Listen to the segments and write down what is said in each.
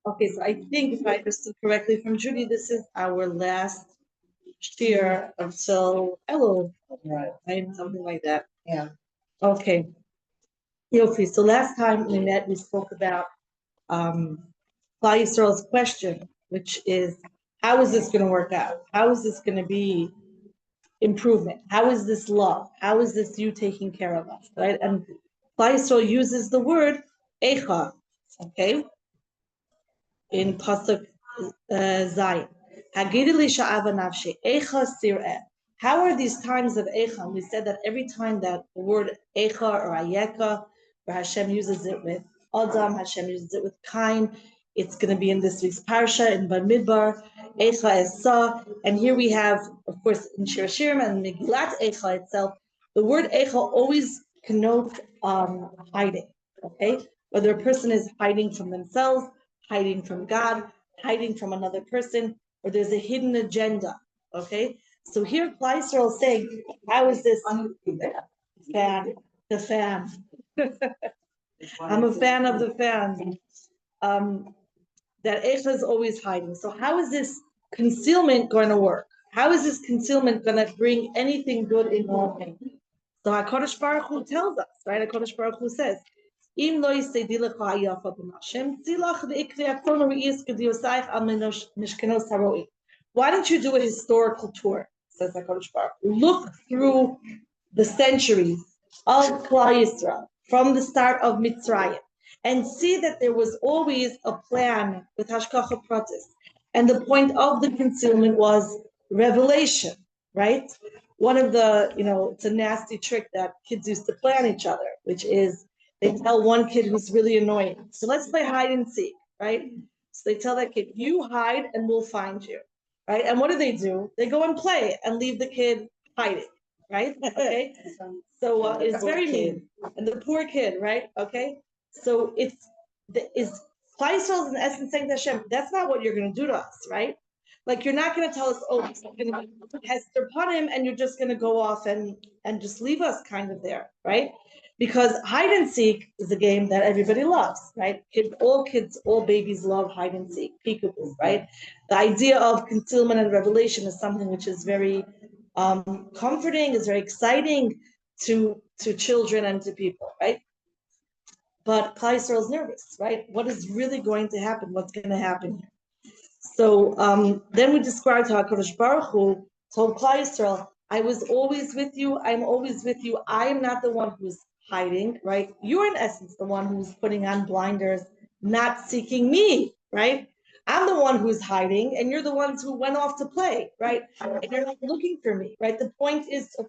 Okay, so I think if I understood correctly from Judy, this is our last shir until Elul, right? Something like that. Yeah. Okay. Yofi. So last time we met, we spoke about Klal Yisrael's question, which is, how is this going to work out? How is this going to be improvement? How is this love? How is this you taking care of us, right? And Klal Yisrael uses the word echa, okay, in pasuk Zayin. Hagidi li sha'ava nafshi echa sir'eh. How are these times of echa? We said that every time that the word echa or ayeka, where Hashem uses it with Adam, Hashem uses it with Kain. It's going to be in this week's parsha in Bas Medrash, echa esa. And here we have, of course, in Shir HaShirim and Megillat echa itself, the word echa always connotes hiding. Okay, whether a person is hiding from themselves, hiding from God, hiding from another person, or there's a hidden agenda. Okay, so here Klal Yisrael is saying, how is this fan? The fan. I'm a fan of the fan. That Echa is always hiding. So how is this concealment going to work? How is this concealment going to bring anything good in moving? So HaKadosh Baruch Hu tells us, right? HaKadosh Baruch Hu says, "Im lo yisedi lecha hayafa b'Hashem, tzilach v'ikri atzon re'is k'diosayich al mishkenos haroim." Why don't you do a historical tour? Says HaKadosh Baruch Hu. Look through the centuries of Klal Yisrael from the start of Mitzrayim, and see that there was always a plan with Hashkacha Pratis. And the point of the concealment was revelation, right? One of the, it's a nasty trick that kids used to play on each other, which is they tell one kid who's really annoying, so let's play hide and seek, right? So they tell that kid, you hide and we'll find you, right? And what do? They go and play and leave the kid hiding, right? Okay. So it's very mean. And the poor kid, right? Okay. So Klal Yisrael is in essence saying to Hashem, that's not what you're going to do to us, right? Like, you're not going to tell us, oh, it's going to be Hester upon him, and you're just going to go off and just leave us kind of there, right? Because hide and seek is a game that everybody loves, right? All babies love hide and seek, peekaboo, right? The idea of concealment and revelation is something which is very comforting, is very exciting to children and to people, right? But Klal Yisrael is nervous, right? What is really going to happen? What's going to happen here? So then we described how HaKadosh Baruch Hu told Klal Yisrael, I was always with you, I'm always with you, I am not the one who's hiding, right? You're in essence the one who's putting on blinders, not seeking me, right? I'm the one who's hiding, and you're the ones who went off to play, right? And you're not looking for me, right? The point is of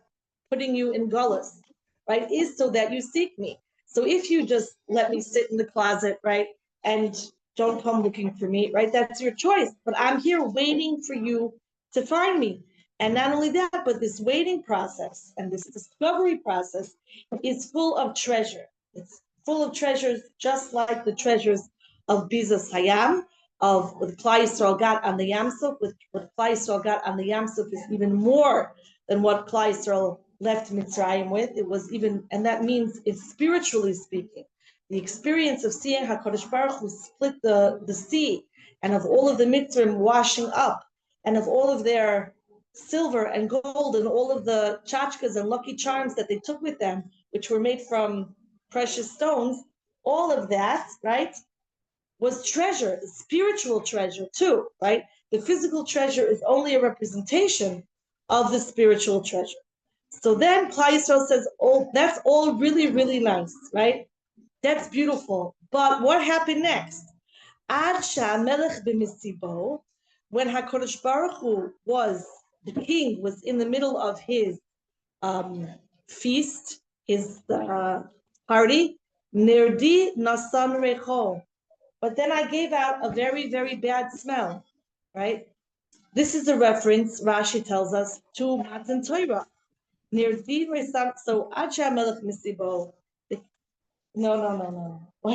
putting you in gullus, right, is so that you seek me. So if you just let me sit in the closet, right, and don't come looking for me, right, that's your choice. But I'm here waiting for you to find me. And not only that, but this waiting process and this discovery process is full of treasure. It's full of treasures, just like the treasures of Bizas Hayam, of what Klal Yisrael got on the Yam Suf. What Klal Yisrael got on the Yam Suf is even more than what Klal Yisrael left Mitzrayim with. It was even, and that means it's spiritually speaking. The experience of seeing HaKadosh Baruch Hu split the sea, and of all of the Mitzrayim washing up, and of all of their silver and gold, and all of the tchotchkes and lucky charms that they took with them, which were made from precious stones, all of that, right, was treasure, spiritual treasure too, right? The physical treasure is only a representation of the spiritual treasure. So then Klal Yisrael says, oh, that's all really, really nice, right? That's beautiful. But what happened next? Ad she'Elimelech b'misibo, when HaKadosh Baruch Hu the king was in the middle of his feast, his party, nirdi nasan recho. But then I gave out a very, very bad smell, right? This is a reference, Rashi tells us, to Matan Torah. Nirdi nasan, so Ad she'Elimelech misibo. No. No.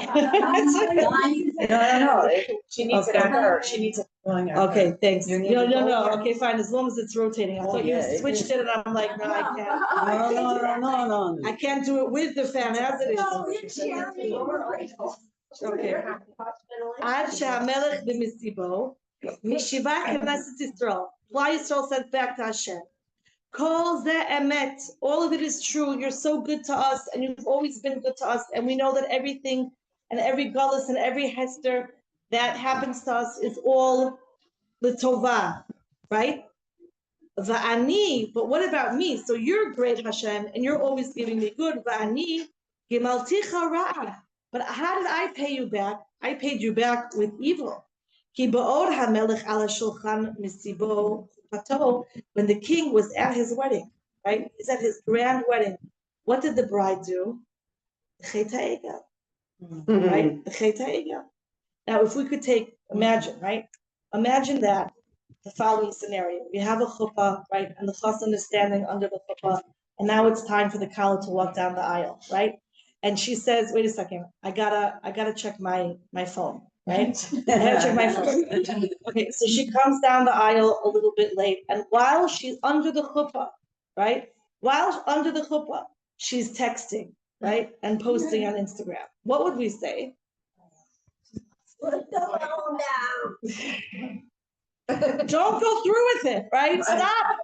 She needs it on her. She needs it going on. Okay, thanks. No. Okay, fine. As long as it's rotating. I thought you switched it, and I'm like, no, I can't. No. I can't do it with the fan as it is. Okay. Ad she'hamelech b'misibo, mishiva Knesset Yisrael. Why Yisrael sent back to Hashem. Kol ze emet. All of it is true. You're so good to us, and you've always been good to us. And we know that everything and every gullus and every hester that happens to us is all l'tova, right? Va'ani, but what about me? So you're great, Hashem, and you're always giving me good. Va'ani, gimalticha ra'ah. But how did I pay you back? I paid you back with evil. Ki ba'od hamelech ala shulchan misibo pato. When the king was at his wedding, right? He's at his grand wedding. What did the bride do? Chet ha'egel, right? The chet ha'egel. Now, if we could imagine, right? Imagine that the following scenario: we have a chuppah, right, and the chassan is standing under the chuppah, and now it's time for the kala to walk down the aisle, right? And she says, "Wait a second, I gotta check my phone, right? I gotta check my phone." Okay, so she comes down the aisle a little bit late, and while she's under the chuppah, right? While under the chuppah, she's texting, right, and posting on Instagram. What would we say? Put the phone down. Don't go through with it, right? Stop.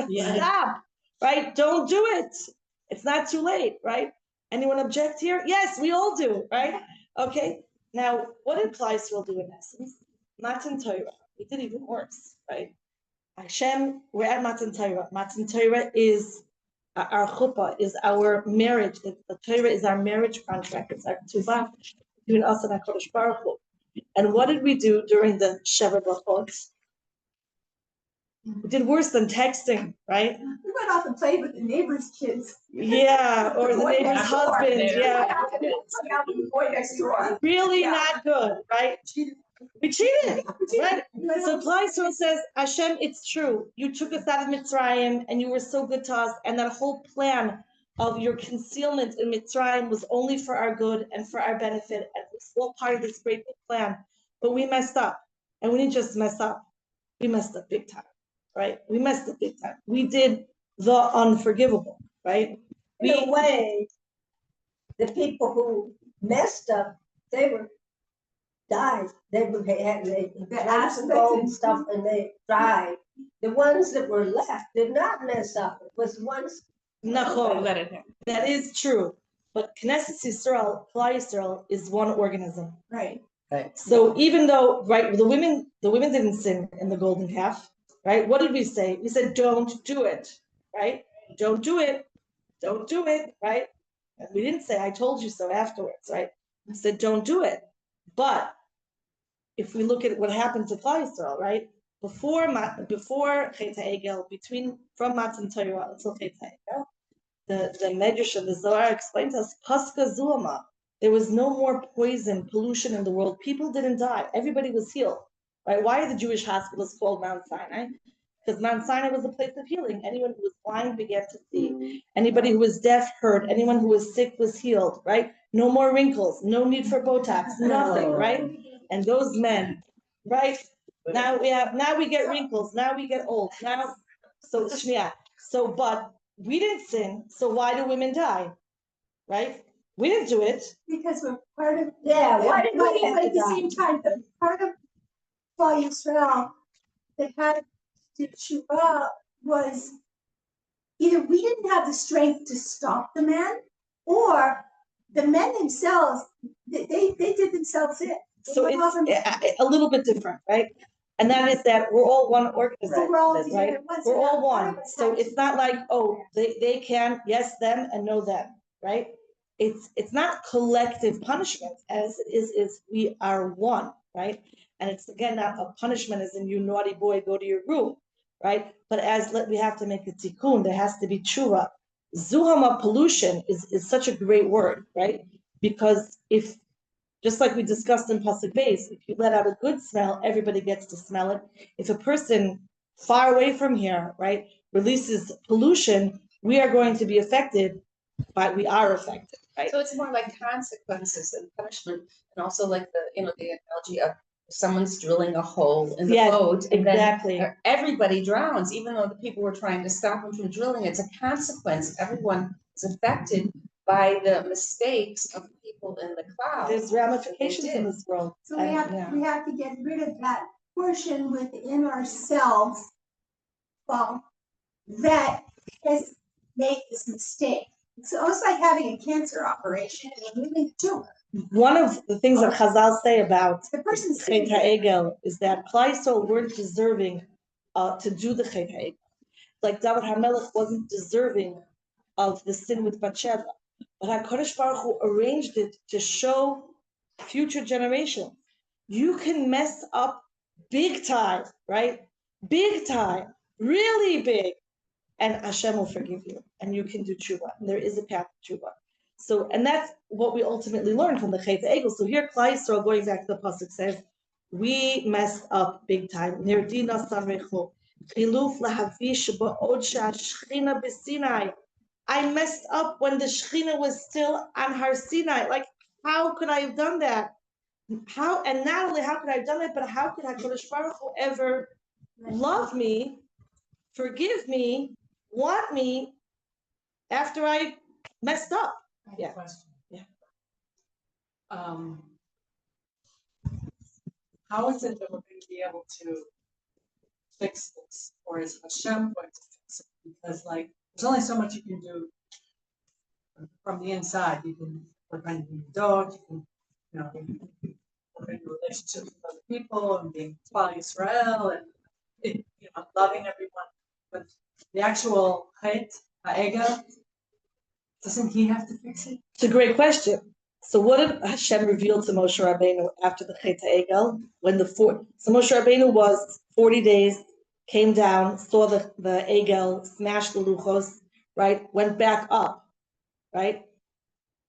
Stop. Right? Don't do it. It's not too late, right? Anyone object here? Yes, we all do, right? Okay. Now, what did Klal Yisrael do in essence? Matan Torah. We did even worse, right? Hashem, we're at Matan Torah. Matan Torah is our chuppah, is our marriage. The Torah is our marriage contract. It's our tuvah between us and HaKadosh Baruch Hu. And what did we do during the Sheva Brachot? We did worse than texting, right? We went off and played with the neighbor's kids. Yeah, or the neighbor's husband, yeah. Boy next door. Really not good, right? We cheated, right? So Klal Yisrael says, Hashem, it's true. You took us out of Mitzrayim, and you were so good to us, and that whole plan of your concealment in Mitzrayim was only for our good and for our benefit, and it was all part of this great big plan. But we messed up, and we didn't just mess up. We messed up big time, right? We messed up big time. We did the unforgivable, right? In a way, the people who messed up, they died. They had accidents and stuff, and they died. The ones that were left did not mess up. It was ones. Nachon. That is true. But Knesset Yisrael, Klal Yisrael, is one organism. Right. So even though, right, the women didn't sin in the golden calf, right? What did we say? We said, don't do it, right? Don't do it. Don't do it, right? And we didn't say, I told you so afterwards, right? We said, don't do it. But if we look at what happened to Klal Yisrael, right? Before Chet HaEgel, from Matan Torah until Chet HaEgel, the Midrash of the Zohar explains us, Paska Zuama. There was no more poison, pollution in the world. People didn't die. Everybody was healed. Right? Why are the Jewish hospitals called Mount Sinai? Because Mount Sinai was a place of healing. Anyone who was blind began to see. Anybody who was deaf heard. Anyone who was sick was healed. Right? No more wrinkles. No need for Botox. Nothing. Right? And those men, right? Now we get wrinkles. Now we get old. But we didn't sin. So why do women die? Right? We didn't do it. Because we're part of. Yeah. Why did we have at the same time? The part of Klal Yisrael that had to tshuva was either we didn't have the strength to stop the men, or the men themselves they did themselves in. So it's a little bit different, right? And that is that we're all one organism, right? We're all one. So it's not like, oh, they can, yes, them, and no them, right? It's not collective punishment as it is we are one, right? And it's again not a punishment as in you naughty boy, go to your room, right? But we have to make a tikkun, there has to be tshuva. Zuhama, pollution, is such a great word, right? Because if, just like we discussed in Pasuk Beis, if you let out a good smell, everybody gets to smell it. If a person far away from here, right, releases pollution, we are going to be affected, we are affected, right? So it's more like consequences and punishment, and also like the analogy of someone's drilling a hole in the boat, and exactly. Then everybody drowns, even though the people were trying to stop them from drilling. It's a consequence. Everyone is affected by the mistakes of people in the cloud. There's ramifications in this world. So we have to get rid of that portion within ourselves, well, that has made this mistake. It's almost like having a cancer operation and removing the tumor. One of the things that Chazal say about The person's Chet HaEgel is that Klal Yisrael weren't deserving to do the Chet HaEgel. Like David HaMelech wasn't deserving of the sin with Bathsheba. But HaKadosh Baruch Hu arranged it to show future generations. You can mess up big time, right? Big time, really big. And Hashem will forgive you. And you can do tshuva. And there is a path to tshuva. So, and that's what we ultimately learned from the Chet HaEgel. So here, Klal Yisrael, going back to the pasuk, says, we messed up big time. Nirdina sanrechu, chiluf lahavish ba'od sha'ashchina b'Sinai. I messed up when the Shechina was still on Har Sinai. Like, how could I have done that? How, and not only how could I have done it, but how could HaKadosh Baruch Hu ever love me, forgive me, want me after I messed up? Yeah. Yeah. How is it that we're going to be able to fix this, or is Hashem going to fix it? Because like, there's only so much you can do from the inside. You can work on your dog. You can, work on your relationships with other people and being Bal Yisrael and loving everyone. But the actual Chet HaEgel, doesn't he have to fix it? It's a great question. So what did Hashem reveal to Moshe Rabbeinu after the Chet HaEgel? So Moshe Rabbeinu was 40 days, came down, saw the Egel, smashed the luchos, right? Went back up, right?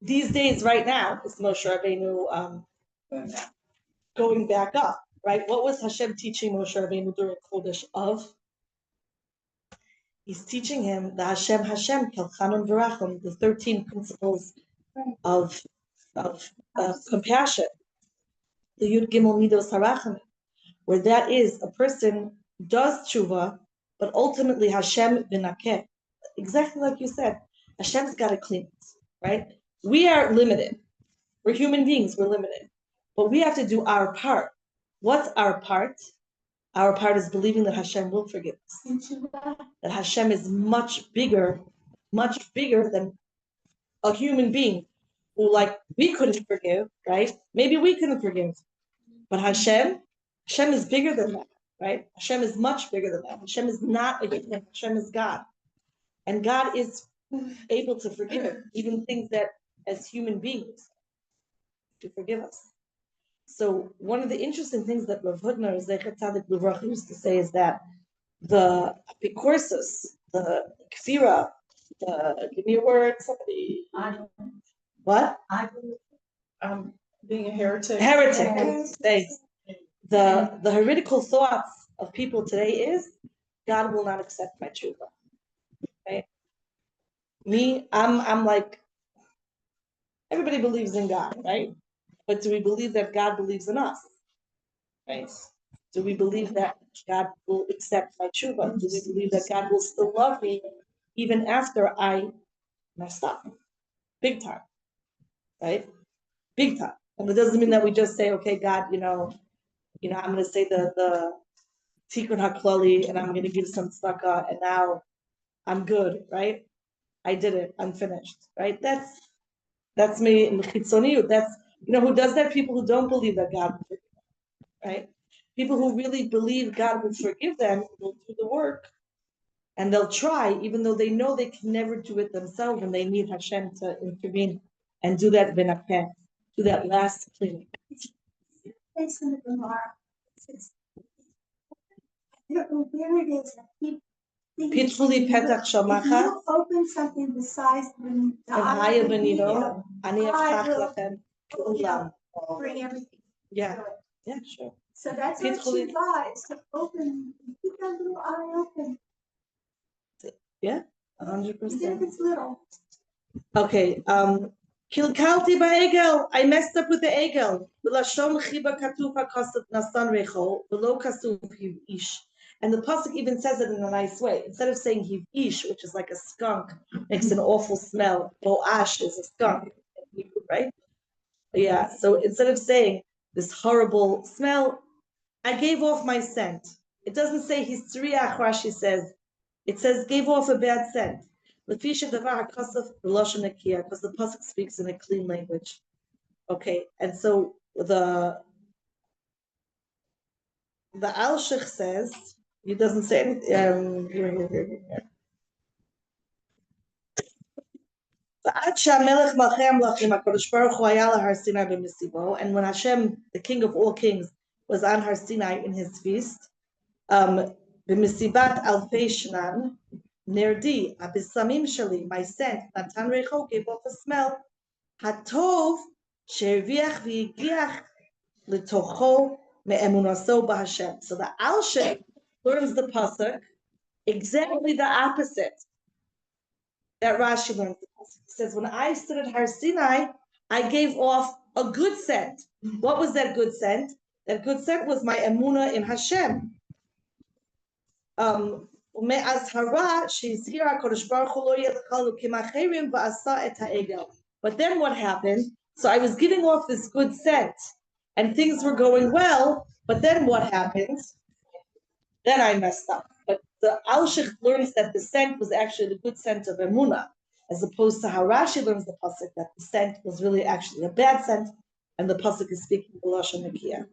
These days, right now, is Moshe Rabbeinu going back up, right? What was Hashem teaching Moshe Rabbeinu during Chodesh Av? He's teaching him the Hashem, Kelchanon V'Racham, the 13 principles of compassion, the Yud Gimel Midos HaRachamim, where that is a person does tshuva, but ultimately Hashem v'nakeh. Exactly like you said, Hashem's got to clean it, right? We are limited. We're human beings. We're limited, but we have to do our part. What's our part? Our part is believing that Hashem will forgive us. That Hashem is much bigger than a human being who, like, we couldn't forgive, right? Maybe we couldn't forgive. But Hashem is bigger than that, right? Hashem is much bigger than that. Hashem is not a human. Hashem is God. And God is able to forgive even things that, as human beings, to forgive us. So one of the interesting things that Rav Hutner, Zecher Tzadik Livracha, used to say is that the Epicorsus, the Kfira, give me a word, somebody. What? Being a heretic. Thanks. The heretical thoughts of people today is, God will not accept my tshuva. Right? Me, I'm like, everybody believes in God, right? But do we believe that God believes in us? Right? Do we believe that God will accept my tshuva? Do we believe that God will still love me even after I messed up? Big time. Right? Big time. And it doesn't mean that we just say, okay, God, I'm going to say the Tikkun HaKlali and I'm going to give some tzedakah and now I'm good, right? I did it. I'm finished, right? That's me in the chitzoniyut. That's, who does that? People who don't believe that God will forgive them, right? People who really believe God will forgive them will do the work and they'll try, even though they know they can never do it themselves and they need Hashem to intervene and do that v'nakeh, do that last cleaning. It's in the Gemara. I don't know where it is. Pitfully petach shamacha. If you open something the size of an eye of a needle, ani afchach lachem kulam. bring everything. Yeah, sure. So that's what you got, is to open, keep that little eye open. Yeah, Even if 100%. it's little. Okay, kilkalti ba'egel. I messed up with the egel. V'lashon chiba katuv hakosat nasan recho v'lo kasuv ish. And the pasuk even says it in a nice way. Instead of saying hivish, which is like a skunk, makes an awful smell. Boash is a skunk, right? Yeah. So instead of saying this horrible smell, I gave off my scent. It doesn't say histriach. Rashi says, it says gave off a bad scent. Because the pasuk speaks in a clean language. Okay, and so the Alshech says, he doesn't say anything. And when Hashem, the King of all kings, was on Har Sinai in his feast, b'misibat alfei shnan, nerdi, abisamim shali, my scent, natan recho, gave off a smell, hatov, she'erviach v'yigiach l'tocho me'emunaso b'Hashem. So the Alshech learns the pasuk exactly the opposite that Rashi learns the pasuk. He says, when I stood at Har Sinai, I gave off a good scent. What was that good scent? That good scent was my emunah in Hashem. But then what happened? So I was giving off this good scent, and things were going well. But then what happened? Then I messed up. But the Alshech learns that the scent was actually the good scent of emunah, as opposed to how Rashi learns the pasuk that the scent was really actually a bad scent, and the pasuk is speaking b'lashon nekiah.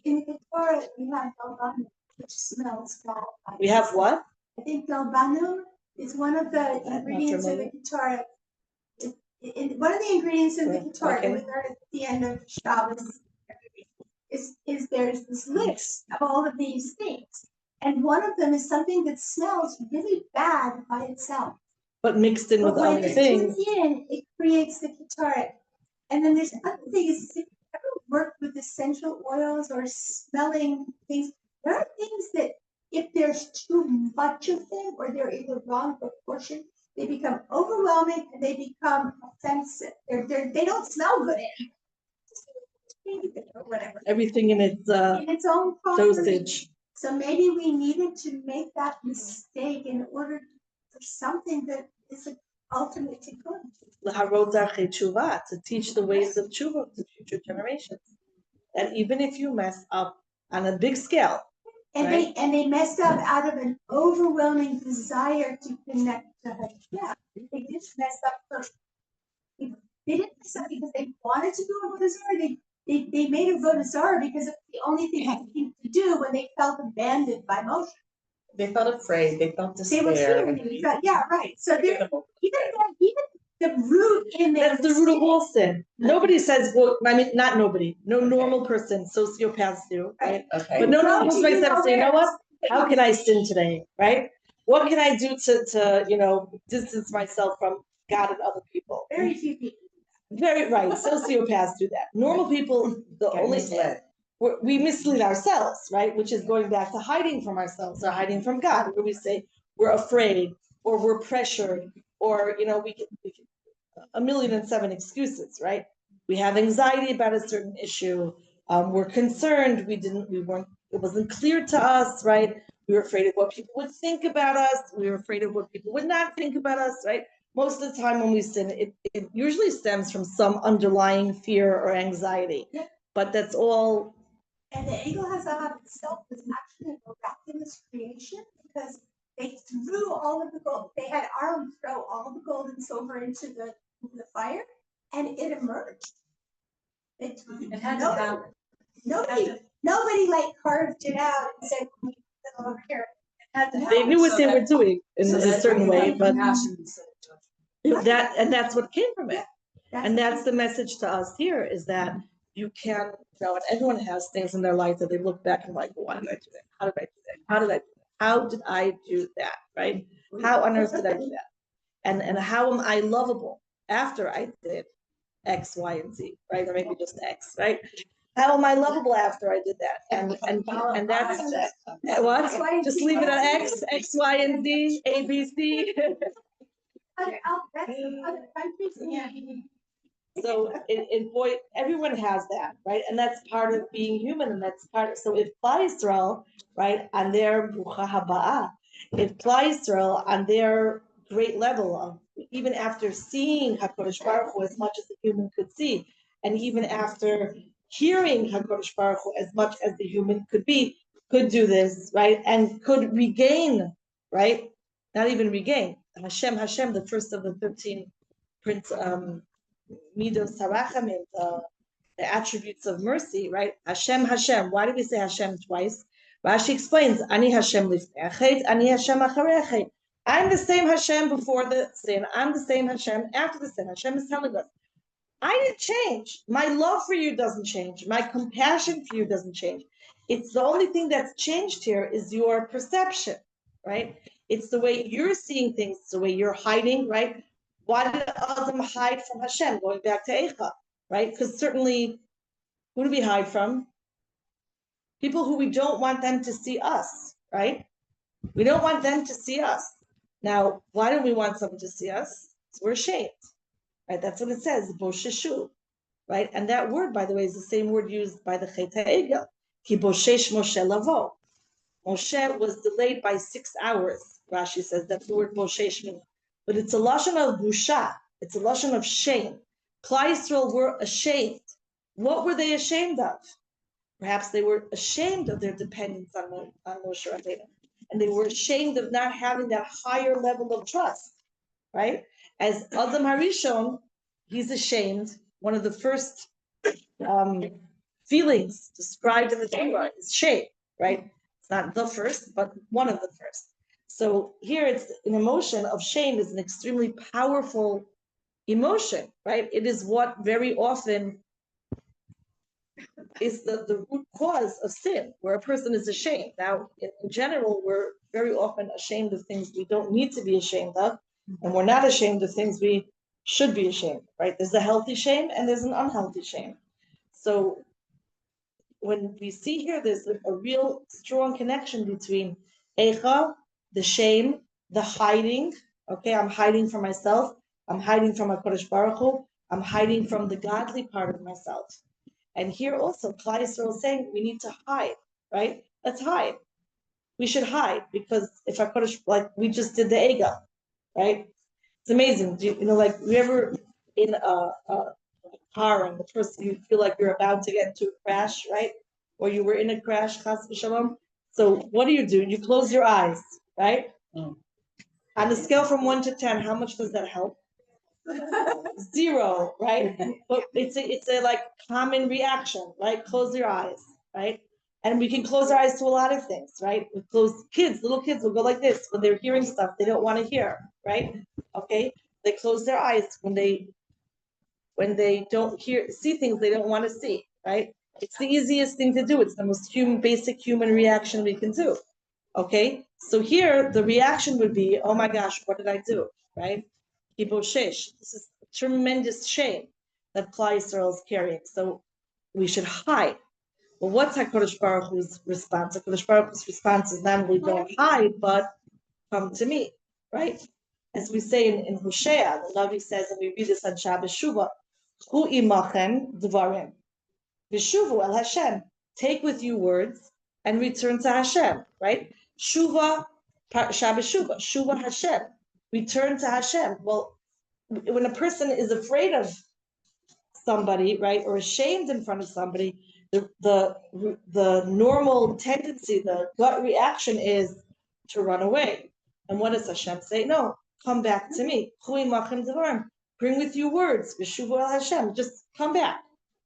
In the Torah, we have Galbanum, which smells well. We have what? I think Galbanum is one of the ingredients of the Torah. One of the ingredients of the Torah, Okay. we learn at the end of Shabbos, is there's this list of all of these things. And one of them is something that smells really bad by itself. But mixed in But with when other it's things. put in, it creates the Ketara. And then there's other things. If you ever worked with essential oils or smelling things, there are things that if there's too much of them or they're in the wrong proportion, they become overwhelming and they become offensive. They don't smell good or whatever. Everything in its Own property. dosage. So maybe we needed to make that mistake in order for something that is ultimately good. To teach the ways of tshuva to future generations. And even if you mess up on a big scale, And right? they messed up out of an overwhelming desire to connect to Hashem. They just messed up first. They didn't mess up because they wanted to do a Avodah Zarah. They made a Avodah Zarah because it's the only thing they seemed to do when they felt abandoned by Moshe. They felt afraid, they felt They were despair. scared. And they thought, yeah, right. So there, even the root in there. That's the root of all sin. Nobody says, well, I mean, not nobody. No normal person, sociopaths do, right? Okay. But no normal person wakes up and say, you know what? How can I sin today, right? What can I do to distance myself from God and other people? Very few people. Very right. Sociopaths do that. Normal people, we mislead ourselves, right? Which is going back to hiding from ourselves or hiding from God, where we say we're afraid or we're pressured or we can 1,000,007 excuses, right? We have anxiety about a certain issue. We're concerned. It wasn't clear to us, right? We were afraid of what people would think about us. We were afraid of what people would not think about us, right? Most of the time when we sin, it usually stems from some underlying fear or anxiety. Yeah. But that's all. And the Egel Hazahab itself was actually a miraculous creation because they threw all of the gold. They had Aaron throw all the gold and silver into the fire, and it emerged. It had to happen. Nobody like carved it out and said, "We put it over here." It had to They happen. knew what they were doing in a certain way, but That that's what came from it. And that's the message to us here is that you can, and everyone has things in their life that they look back and like, well, why did I do that? How did I do that? How did I do that? How did I do that? Right? How on earth did I do that? And how am I lovable after I did X, Y, and Z, right? Or maybe just X, right? How am I lovable after I did that? And that's what? Just leave it at X, Y, and Z, A, B, C. Other countries, yeah. So boy, everyone has that, right? And that's part of being human, and that's part of, so if Klal Yisrael, right, on their Brucha Haba'ah, if Klal Yisrael on their great level of, even after seeing HaKadosh Baruch Hu as much as the human could see, and even after hearing HaKadosh Baruch Hu as much as the human could be, could do this, right? And could regain, right? Not even regain. Hashem, the first of the 15 Prince Midos Harachamim, the attributes of mercy, right? Hashem. Why do we say Hashem twice? Rashi explains, Ani Hashem lifnei achet, Ani Hashem acharei achet. I'm the same Hashem before the sin. I'm the same Hashem after the sin. Hashem is telling us, I didn't change. My love for you doesn't change. My compassion for you doesn't change. It's the only thing that's changed here is your perception, right? It's the way you're seeing things, it's the way you're hiding, right? Why did Adam hide from Hashem? Going back to Eicha, right? Because certainly, who do we hide from? People who we don't want them to see us, right? We don't want them to see us. Now, why don't we want someone to see us? Because we're ashamed, right? That's what it says, bosheshu, right? And that word, by the way, is the same word used by the Chet HaEgel. Ki boshesh Moshe lavo. Moshe was delayed by 6 hours. Rashi says that's the word boshesh means. But it's a lashon of busha. It's a lashon of shame. Klal Yisrael were ashamed. What were they ashamed of? Perhaps they were ashamed of their dependence on Moshe Rabbeinu, and they were ashamed of not having that higher level of trust, right? As Adam Harishon, he's ashamed. One of the first feelings described in the Torah is shame, right? It's not the first, but one of the first. So here it's an emotion of shame is an extremely powerful emotion, right? It is what very often is the root cause of sin, where a person is ashamed. Now, in general, we're very often ashamed of things we don't need to be ashamed of, and we're not ashamed of things we should be ashamed, right? There's a healthy shame and there's an unhealthy shame. So when we see here, there's a real strong connection between Eicha, the shame, the hiding. Okay, I'm hiding from myself. I'm hiding from HaKadosh Baruch Hu. I'm hiding from the godly part of myself. And here also, Klal Yisrael is saying we need to hide, right? Let's hide. We should hide because if HaKadosh, like we just did the Ega, right? It's amazing. You know, like you ever in a car and the person you feel like you're about to get into a crash, right? Or you were in a crash, chas v'shalom. So what do? You close your eyes, right? On the scale from 1 to 10, how much does that help? 0, right? But it's a like common reaction, right? Close your eyes, right? And we can close our eyes to a lot of things, right? We close little kids will go like this when they're hearing stuff they don't want to hear, right? Okay, they close their eyes when they don't see things they don't want to see, right? It's the easiest thing to do. It's the most basic human reaction we can do. Okay, so here the reaction would be, oh my gosh, what did I do, right? This is tremendous shame that Klal Yisrael is carrying. So we should hide. Well, what's HaKadosh Baruch Hu's response? HaKadosh Baruch Hu's response is not only don't hide, but come to me, right? As we say in Hosea, the Navi says, and we read this on Shabbos Shuvah, Hu imachem dvarim, v'shuvu el Hashem. Take with you words and return to Hashem, right? Shuvah, Shabbos Shuvah, Shuvah Hashem. Return to Hashem. Well, when a person is afraid of somebody, right, or ashamed in front of somebody, the normal tendency, the gut reaction is to run away. And what does Hashem say? No, come back to me. Bring with you words. V'shuvu el Hashem. Just come back,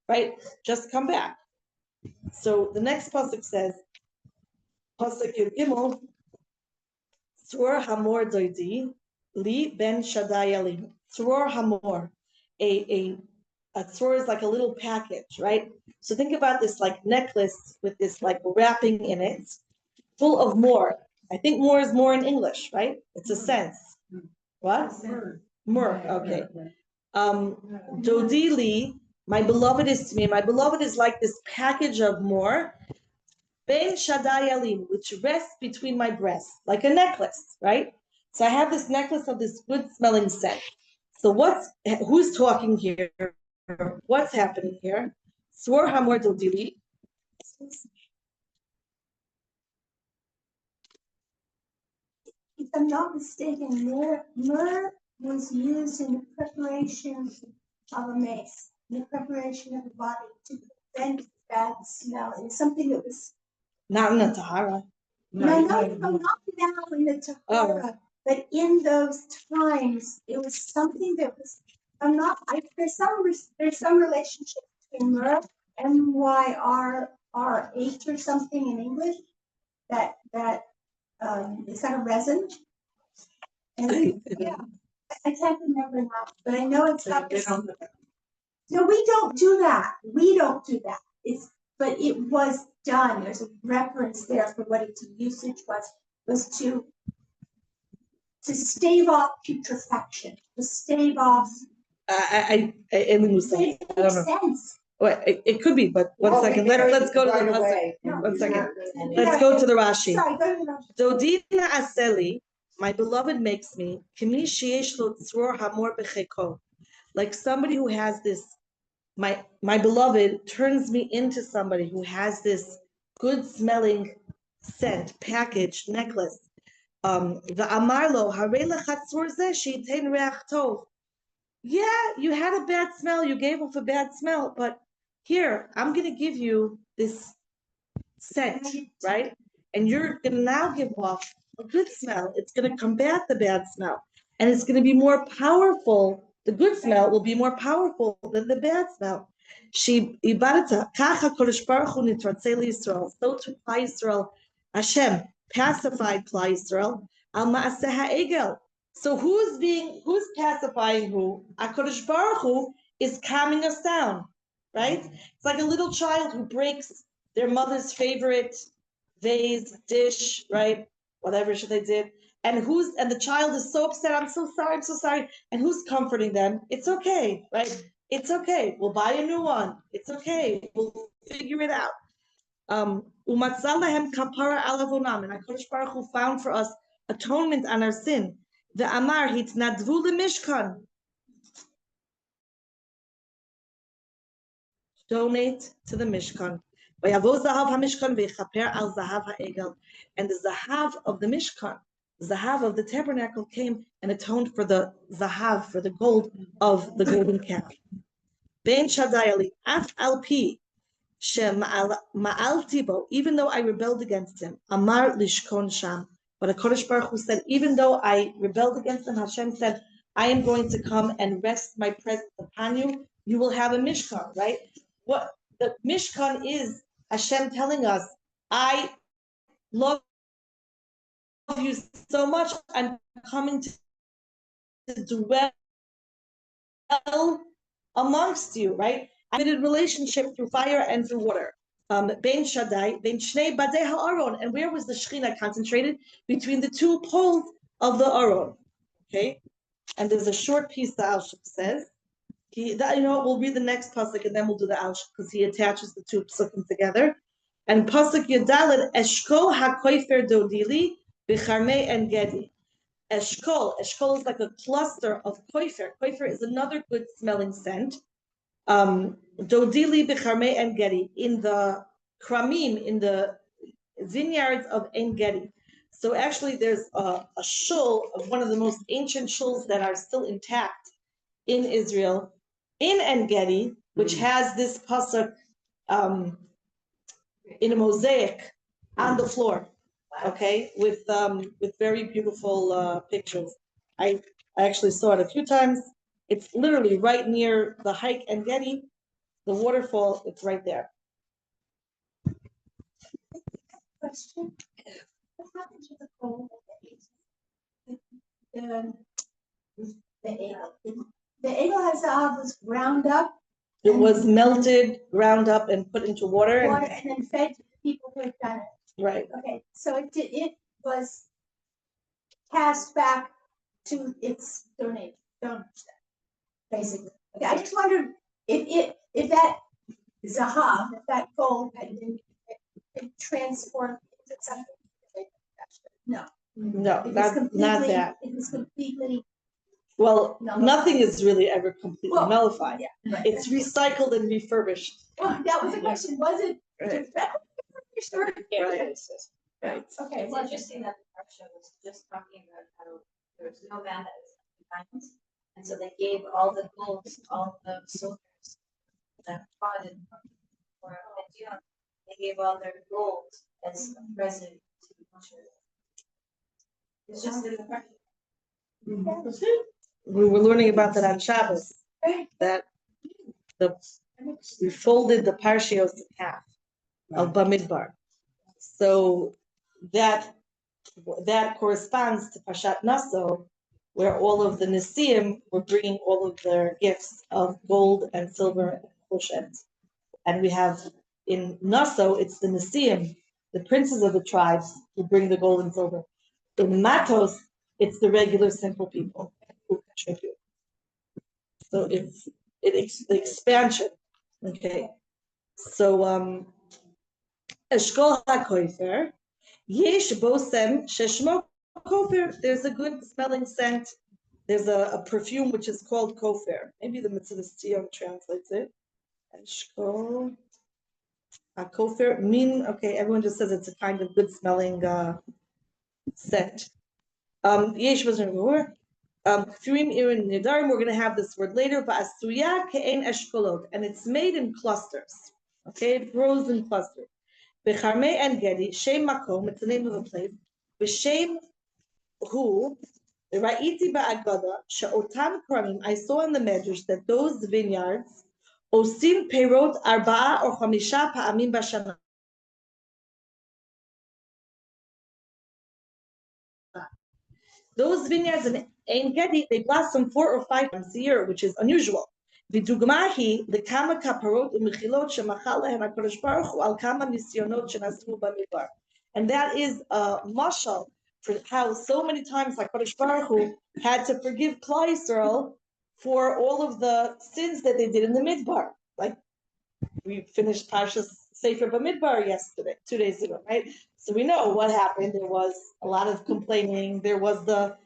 right? Just come back. So the next pasuk says, pasuk Yud Gimel, Tzror Hamor Doidi, Li Ben Shaddai Ali. Tzror Hamor. A tzror is like a little package, right? So think about this like necklace with this like wrapping in it, full of more. I think more is more in English, right? It's a sense. What? More. Okay. Dodi Li, my beloved is to me. My beloved is like this package of more. Ben Shaddai Alim, which rests between my breasts, like a necklace, right? So I have this necklace of this good smelling scent. So who's talking here? what's happening here? Swor hamor dodili. If I'm not mistaken, myrrh was used in the preparation of a mace, in the preparation of the body to prevent bad smell. It's something that was Not in the Tahara. not now in the Tahara, but in those times, it was something that was. There's some relationship between myrrh, MYRRH or something in English, that it's kind of resin. And yeah, I can't remember now, but I know it's not. No, we don't do that. But it was done. There's a reference there for what its usage was to stave off putrefaction, to stave off. I don't know. Sense. Well, it could be, but one second. Let's go to the pasuk. One second. Let's go to the Rashi. Sorry, go to the Rashi. Dodina aseli, my beloved makes me, kimi sheyesh lo tzror hamor becheko, like somebody who has this. My beloved turns me into somebody who has this good smelling scent package necklace. The amarlo harei lechatzor zeh sheitein reach tov. Yeah, you had a bad smell. You gave off a bad smell, but here I'm going to give you this scent, right? And you're going to now give off a good smell. It's going to combat the bad smell, and it's going to be more powerful. The good smell will be more powerful than the bad smell. She ibarata kacha kodesh baruch hu nitratzei Yisrael. So to Klal Yisrael, Hashem pacified Klal Yisrael al maaseh ha'egel. So who's pacifying who? HaKadosh Baruch Hu is calming us down, right? It's like a little child who breaks their mother's favorite vase, dish, right? Whatever they did. And the child is so upset, I'm so sorry. And who's comforting them? It's okay, right? It's okay. We'll buy a new one. It's okay. We'll figure it out. Umatzal lahem kapara al avonam. And HaKadosh Baruch Hu found for us atonement on our sin. The Amar hitnadvu leMishkan. Donate to the Mishkan. Vayavo zahav haMishkan vechaper al zahav ha'egel. And the zahav of the Mishkan, the zahav of the tabernacle, came and atoned for the zahav, for the gold of the golden calf. Ben Shaddai ali af al pi ma'alti bo. Even though I rebelled against him, Amar lishkon sham. But HaKadosh Baruch Hu said, even though I rebelled against him, Hashem said, I am going to come and rest my presence upon you. You will have a Mishkan, right? What the Mishkan is, Hashem telling us, I love you so much, I'm coming to dwell amongst you, right? I made a relationship through fire and through water. Ben Shaddai, Ben Shnei Badei HaAron. And where was the Shekhinah concentrated? Between the two poles of the Aron. Okay? And there's a short piece the Alshech says. We'll read the next pasuk and then we'll do the Alshech because he attaches the two pasukim together. And pasuk Yadalet, Eshkol HaKoifer Dodili, Bicharmei and Gedi. Eshkol is like a cluster of koifer. Koifer is another good smelling scent. Dodili b'charmei En Gedi, in the kramim, in the vineyards of En Gedi. So actually, there's a shul of one of the most ancient shuls that are still intact in Israel, in En Gedi, which has this pasuk in a mosaic on the floor. Okay, with very beautiful pictures. I actually saw it a few times. It's literally right near the hike and Gedi, the waterfall. It's right there. Question: what happened to the gold? The Egel Hazav was ground up. It was melted, ground up, and put into water, and then fed to the people who had done it. Right. Okay, so it was cast back to its donors, basically. Okay, I just wondered if that zahav, if that gold had been transformed into something. No, not that. It was completely. Well, nothing is really ever completely nullified. Yeah. It's recycled and refurbished. Well, that was the question, was it? Right. Right. Okay, It's interesting that the parsha was just talking about how there was no man that was kind, and so they gave all the gold to all the soldiers that fought in for Dinov. They gave all their gold as a present to Moshe. It's just in the parsha. We were learning about that on Shabbos. That we folded the parshios in half of Bamidbar. So that corresponds to Parshat Naso, where all of the Nisim were bringing all of their gifts of gold and silver and choshet. And we have in Naso, it's the Nisim, the princes of the tribes, who bring the gold and silver. In Matos, it's the regular simple people who contribute. So it's the expansion. Okay. So Eshkol HaKofer, Yesh Bosem Sheshmo Kofer. There's a good smelling scent. There's a perfume which is called Kofer. Maybe the Mitzvah Sion translates it. Eshkol HaKofer. Okay, everyone just says it's a kind of good smelling scent. Yesh Bosem we're going to have this word later, and it's made in clusters. Okay, it grows in clusters. Becharmei and Gedi, Shem Makom, it's the name of a place. B'Shem Hu, Ra'iti ba'agada, She'otam Kramim, I saw in the Midrash that those vineyards, Osim Perot Arba'a or Chamisha Pa'amim Bashana. Those vineyards in Ein Gedi, they blossom 4 or 5 times a year, which is unusual. V'dugmahi lekama kaparot u'mechilot shemachal lehem HaKadosh Baruch Hu al kama nisyonot shenasu b'midbar. And that is a mashal for how so many times HaKadosh Baruch Hu had to forgive Klal Yisrael for all of the sins that they did in the Midbar. Like we finished Parshas Sefer Bamidbar yesterday, 2 days ago, right? So we know what happened. There was a lot of complaining. There was the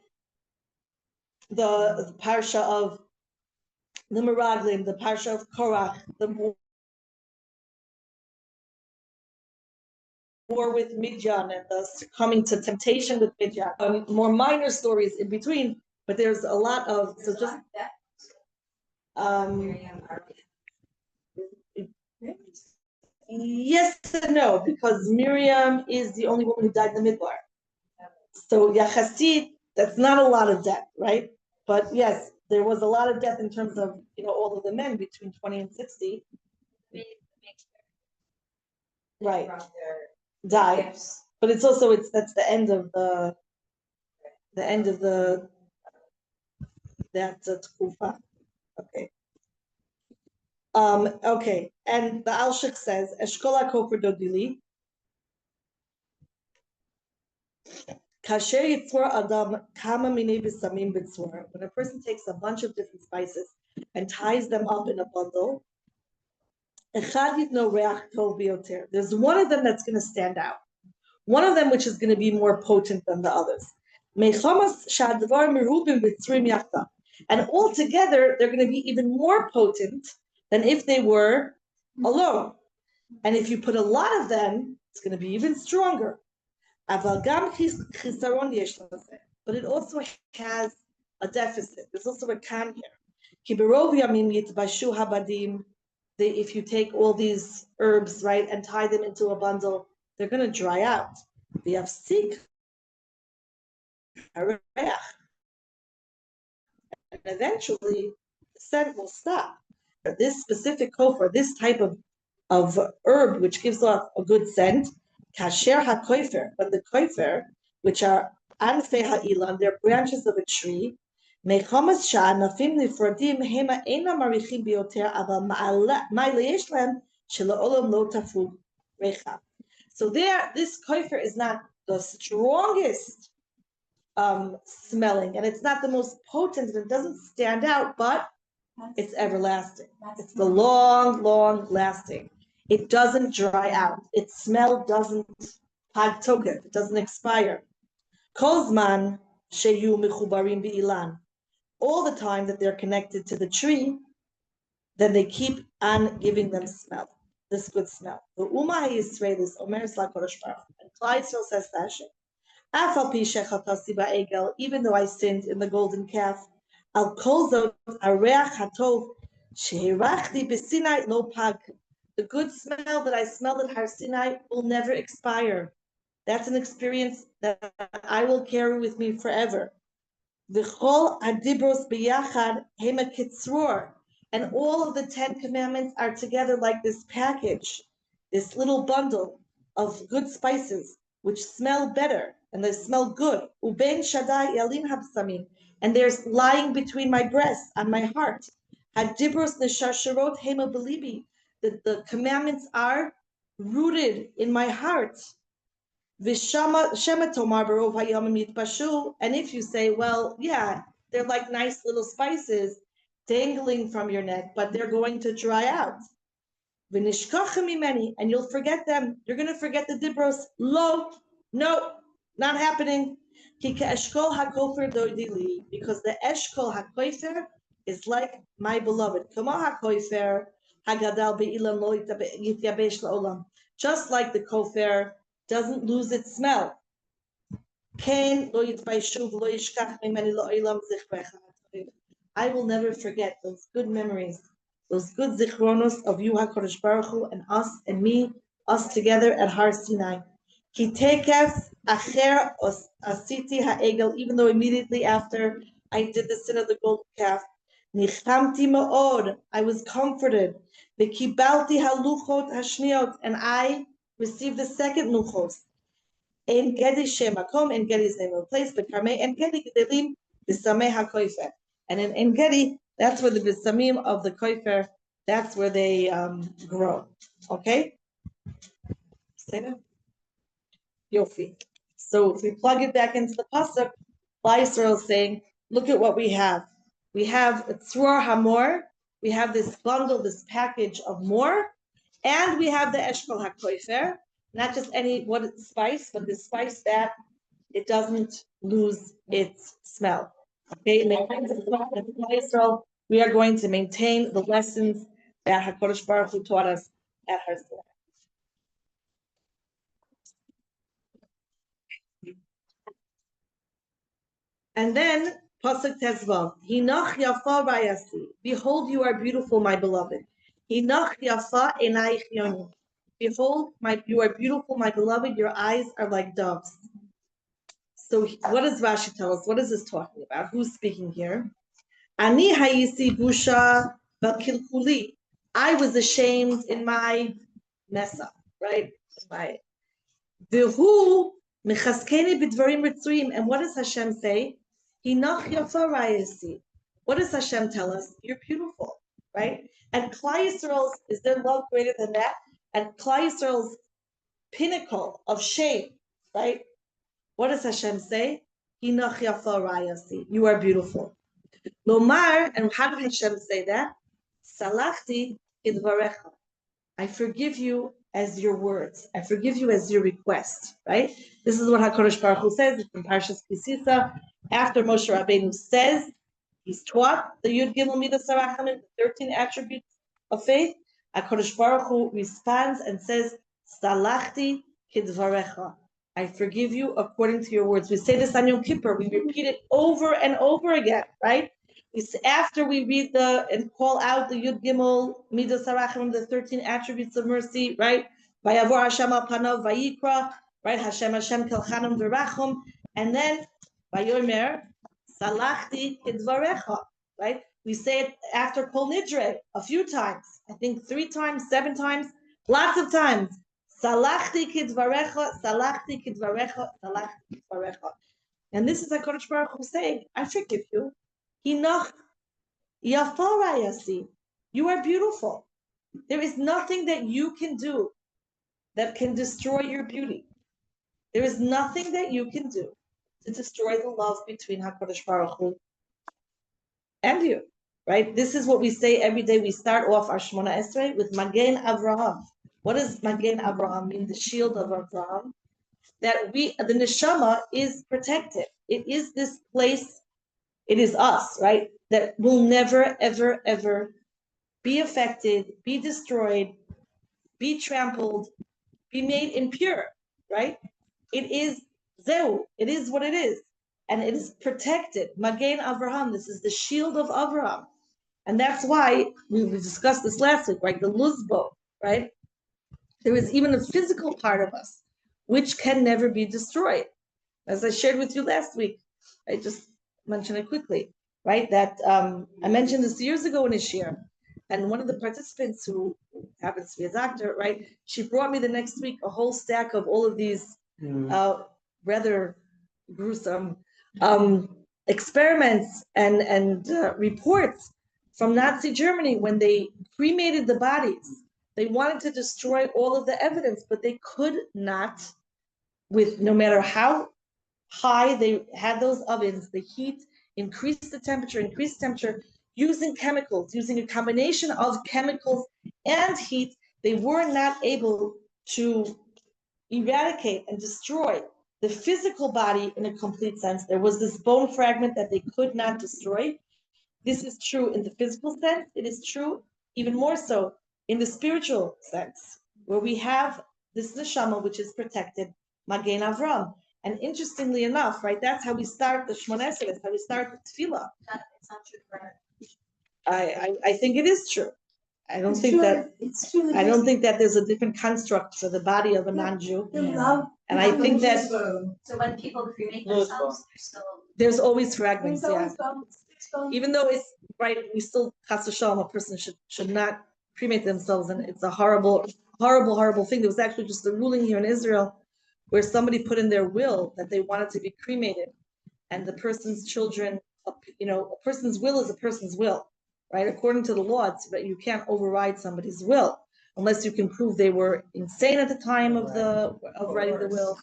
parsha of the Meraglim, the parsha of Korach, the war with Midian, and the succumbing to temptation with Midian. More minor stories in between, but there's a lot of just. Yes and no, because Miriam is the only woman who died in the Midbar. So Yachasit, that's not a lot of death, right? But yes, there was a lot of death in terms of all of the men between 20 and 60. Right. Died. But it's also that's the end of that tkufa. Okay. Okay, and the Alshech says, Eshkola Kofer Dodili. Kasher Yitzor Adam Kama Mine Bisamim Bitzor. When a person takes a bunch of different spices and ties them up in a bundle, there's one of them that's going to stand out. One of them which is going to be more potent than the others. And altogether, they're going to be even more potent than if they were alone. And if you put a lot of them, it's going to be even stronger. But it also has a deficit. There's also a kan here. If you take all these herbs, right, and tie them into a bundle, they're going to dry out. And eventually, the scent will stop. This specific kofer, this type of herb, which gives off a good scent, kasher ha-kofer, but the kofer, which are anfei ha'ilan, they're branches of a tree, mechomas sha'anafim nifrodim hema ena marichim bioter aval ma'ale yesh lehem shela'olam lo tafug recha. So this kofer is not the strongest smelling, and it's not the most potent, and it doesn't stand out, but it's everlasting. It's the long lasting. It doesn't dry out. Its smell doesn't pagtoket. It doesn't expire. Kozman sheyu mechubarim bi'ilan. All the time that they're connected to the tree, then they keep on giving them smell, this good smell. The Ummah Yisraelis Omer Kodesh Baruch Hu. And Klal Yisrael says to Hashem, Afal pi shechatasi ba'egel, even though I sinned in the golden calf, al kol zot areach hatov shehirachti b'Sinai lo pag. The good smell that I smelled at Har Sinai will never expire. That's an experience that I will carry with me forever. V'chol hadibros b'yachad hema kitzror. And all of the 10 commandments are together like this package, this little bundle of good spices, which smell better, and they smell good. Uben Shaddai Yalim Habsamim, and there's lying between my breasts on my heart. Hadibros Neshasharot Hema Belibi, the commandments are rooted in my heart. Vishama Shema Tomar Barov Hayamim Yitbashu, and if you say, well, yeah, they're like nice little spices dangling from your neck, but they're going to dry out. And you'll forget them. You're going to forget the dibros. No, not happening. Because the eshkol hakoifer is like my beloved. Just like the kofer doesn't lose its smell. I will never forget those good memories, those good zichronos of you, HaKadosh Baruch Hu, and us and me, us together at Har Sinai. Ki tekef acher asiti ha'egel, even though immediately after I did the sin of the golden calf, nichamti ma'od, I was comforted. V'kibalti haluchot hashniot, and I received the second luchos. En gedi shem makom, en gedi's name of the place, v'karmei en gedi gedelim v'samei ha'koifer. And in En Gedi, that's where the bisamim of the koifer, that's where they grow. Okay? Say that. Yofi. So if we plug it back into the pasuk, Klal Yisrael is saying, look at what we have. We have a tzror hamor, we have this bundle, this package of more, and we have the eshkol hakoifer, not just any spice, but the spice that it doesn't lose its smell. Okay, in the hands of Klal Yisrael, we are going to maintain the lessons that HaKadosh Baruch Hu taught us at Har Sinai. And then pasuk Tezvav, Hinach yafa vayasi. Behold, you are beautiful, my beloved. Hinach yafa enayich yoni. Behold, you are beautiful, my beloved. Your eyes are like doves. So what does Rashi tell us? What is this talking about? Who's speaking here? Ani hayisi busha bakilkuli. I was ashamed in my mess up, right? V'hu mechaskeni b'dvarim ritzuim. And what does Hashem say? Hinach yafa rayasi. What does Hashem tell us? You're beautiful, right? And Klal Yisrael's, is there love greater than that? And Klal Yisrael's pinnacle of shame, right? What does Hashem say? Hinach yafa rayasi. You are beautiful. Lomar, and how did Hashem say that? Salachti idvarecha. I forgive you as your words. I forgive you as your request, right? This is what HaKadosh Baruch Hu says in Parshas Kisisa. After Moshe Rabbeinu says, he's taught the Yud Gimel Midas Harachamim, the 13 attributes of faith. HaKadosh Baruch Hu responds and says, Salachti kidvarecha. I forgive you according to your words. We say this on Yom Kippur. We repeat it over and over again, right? After we read and call out the Yud Gimel Midas Harachamim, the 13 attributes of mercy, right? Vayavor Hashem al panav vayikra, right? Hashem kelchanam v'rachum, and then Vayomer Salachti kidvarecha, right? We say it after Kol Nidre a few times. I think 3 times, 7 times, lots of times. Salachti kidvarecha, salachti kidvarecha, salachti kidvarecha. And this is HaKadosh Baruch Hu saying, I forgive you. Hinach yafa rayasi. You are beautiful. There is nothing that you can do that can destroy your beauty. There is nothing that you can do to destroy the love between HaKadosh Baruch Hu and you, right? This is what we say every day. We start off our Shemona Esrei with Magen Avraham. What does Magen Avraham mean? The shield of Avraham. That the neshama is protected. It is this place, it is us, right? That will never, ever, ever be affected, be destroyed, be trampled, be made impure, right? It is Zeu, it is what it is. And it is protected. Magen Avraham, this is the shield of Avraham. And that's why we discussed this last week, right? The Luzbo, right? There is even a physical part of us which can never be destroyed. As I shared with you last week, I just mentioned it quickly, right? That I mentioned this years ago in a shir, and one of the participants who happens to be a doctor, right? She brought me the next week a whole stack of all of these rather gruesome experiments and reports from Nazi Germany when they cremated the bodies. They wanted to destroy all of the evidence, but they could not, with no matter how high they had those ovens, the heat increased the temperature, using chemicals, using a combination of chemicals and heat. They were not able to eradicate and destroy the physical body in a complete sense. There was this bone fragment that they could not destroy. This is true in the physical sense. It is true even more so in the spiritual sense, where we have this neshama which is protected, Magen Avram. And interestingly enough, right, that's how we start the Shmoneh Esrei, that's how we start the Tefillah. It's not true for her. I think it is true. I don't think that there's a different construct for the body of a non-Jew. And I think that So when people cremate themselves, there's always fragments, yeah. Even though it's right, we still chas v'shalom, a person should not cremate themselves, and it's a horrible thing. There was actually just a ruling here in Israel where somebody put in their will that they wanted to be cremated, and the person's children, a person's will is a person's will, right? According to the law, it's that you can't override somebody's will unless you can prove they were insane at the time of writing the will.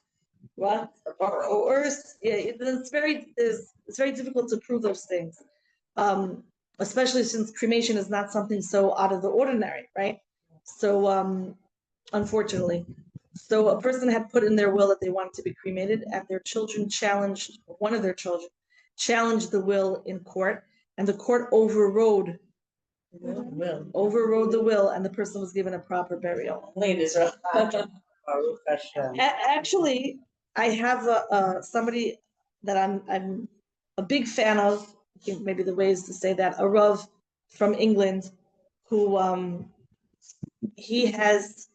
What? Or worse, yeah, it's very difficult to prove those things, especially since cremation is not something so out of the ordinary, right? So, unfortunately, so a person had put in their will that they wanted to be cremated, and one of their children challenged the will in court, and the court overrode the will, and the person was given a proper burial. Actually, I have somebody that I'm a big fan of. I think maybe the way is to say that, a Rav from England, who he has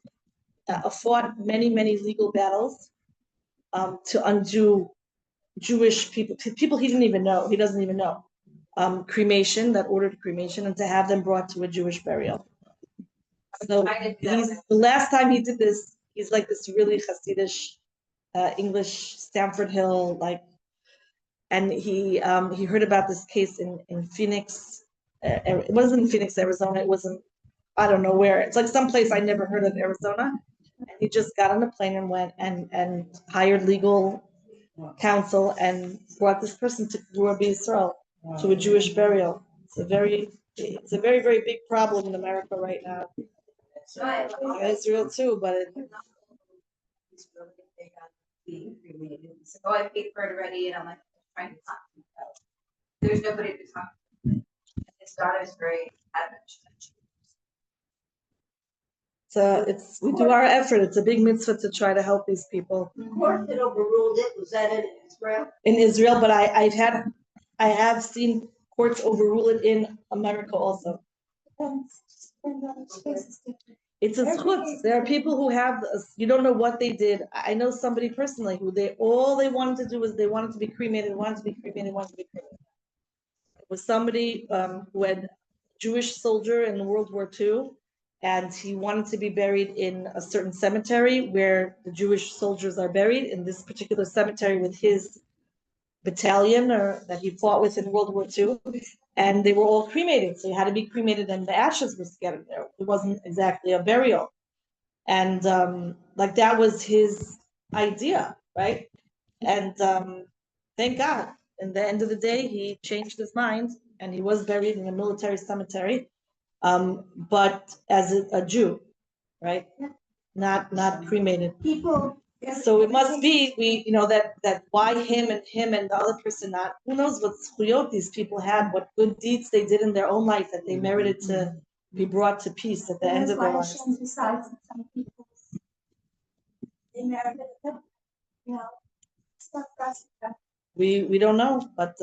fought many legal battles to undo Jewish people he didn't even know, he doesn't even know, cremation, that ordered cremation, and to have them brought to a Jewish burial. So the last time he did this, he's like this really Hasidish English Stamford Hill, and he heard about this case in Phoenix. It wasn't in Phoenix, Arizona. It wasn't, I don't know where. It's like someplace I never heard of, Arizona. And he just got on a plane and went and hired legal counsel and brought this person to Beit Yisrael, to a Jewish burial. It's a very very big problem in America right now. Israel too, but I paid for it already, and I'm like trying to talk to him. There's nobody to talk to. And his daughter's very adamant. So we do our effort. It's a big mitzvah to try to help these people. The court that overruled it, was that in Israel? In Israel, but I have seen courts overrule it in America also. It's a schutz. There are people who have, you don't know what they did. I know somebody personally who all they wanted to do was they wanted to be cremated. It was somebody who had Jewish soldier in World War II, and he wanted to be buried in a certain cemetery where the Jewish soldiers are buried, in this particular cemetery with his battalion that he fought with in World War II, and they were all cremated. So he had to be cremated, and the ashes were scattered there. It wasn't exactly a burial, and that was his idea, right? And thank God, in the end of the day, he changed his mind, and he was buried in a military cemetery, but as a Jew, right? Not cremated. People. So it must be that why him and the other person not. Who knows what zchuyot these people had, what good deeds they did in their own life that they merited to be brought to peace at the end That's of why their lives. Hashem decides in some people. They merit it, you know, stuff that's. We don't know, but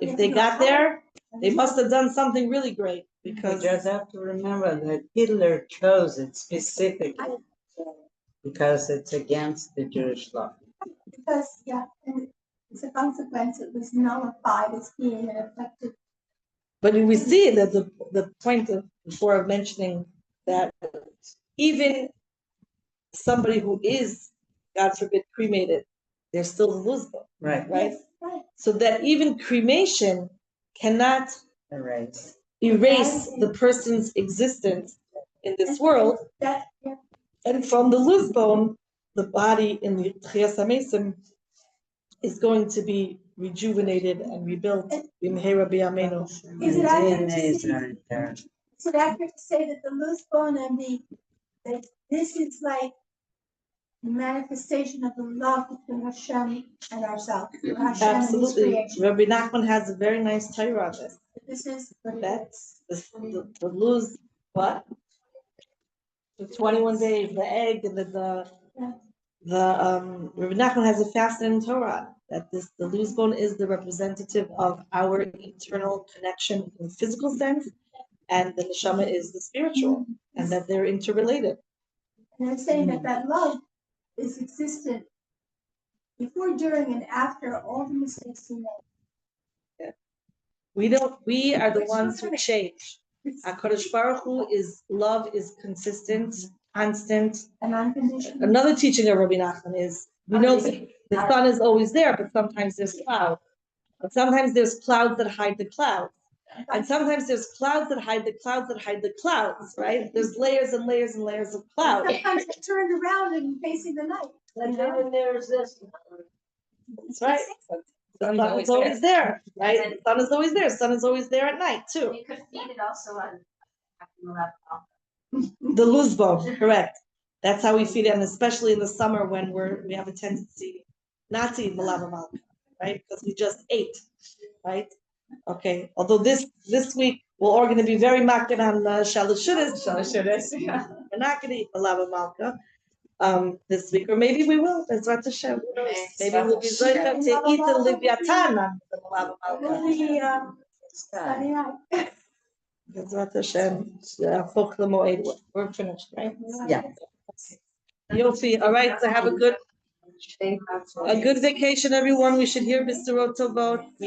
if they got there, they must have done something really great You because just have to remember that Hitler chose it specifically because it's against the Jewish law. Because, yeah, and as a consequence, it was nullified as being an effective. but we see that the point of before mentioning that even somebody who is, God forbid, cremated, they're still a Muslim, Right. right? Yes, right. So that even cremation cannot Erase. erase the person's existence in this world. That, yeah, And from the Lisbon, the body in the Tchias HaMesim is going to be rejuvenated and rebuilt in Hera B'Yameinu. Is it The accurate DNA to is say, right there. is it accurate to say that the loose bone and that this is like manifestation of the love between Hashem and ourselves, Hashem and His Absolutely. creation? Rabbi Nachman has a very nice Torah on this. This is what it is. That's the lose, what? The 21 days, the egg, and Rabbi Nachman has a fascinating Torah that the loose bone is the representative of our eternal connection in the physical sense, and the neshama is the spiritual, and that they're interrelated. And I'm saying that love is existent before, during, and after all the mistakes we made. We are the ones who change. HaKadosh Baruch Hu is love, is consistent, constant. And unconditional. Another teaching of Rabbi Nachman is, we know that the sun is always there, but sometimes there's clouds. But sometimes there's clouds that hide the clouds. And sometimes there's clouds that hide the clouds that hide the clouds, right? There's layers and layers and layers of clouds. Sometimes it's turned around and facing the night. And then there's this. That's right. The sun is always there, right? The sun is always there. The sun is always there at night, too. You could feed it also on after the level. The luzbon, correct. That's how we feed it, and especially in the summer when we have a tendency not to eat the lava malka, right? Because we just ate, right? Okay. Although this week we're all going to be very makin on shalashudas. Yeah. We're not going to eat the lava malka this week, or maybe we will. That's what Hashem. Maybe we'll be zoicha to eat the livyatan on the lava malka. We'll be, starting out. That's what Hashem. We're finished, right? Yeah. Yofi. All right. So have a good vacation, everyone. We should hear Bistarot Tovot.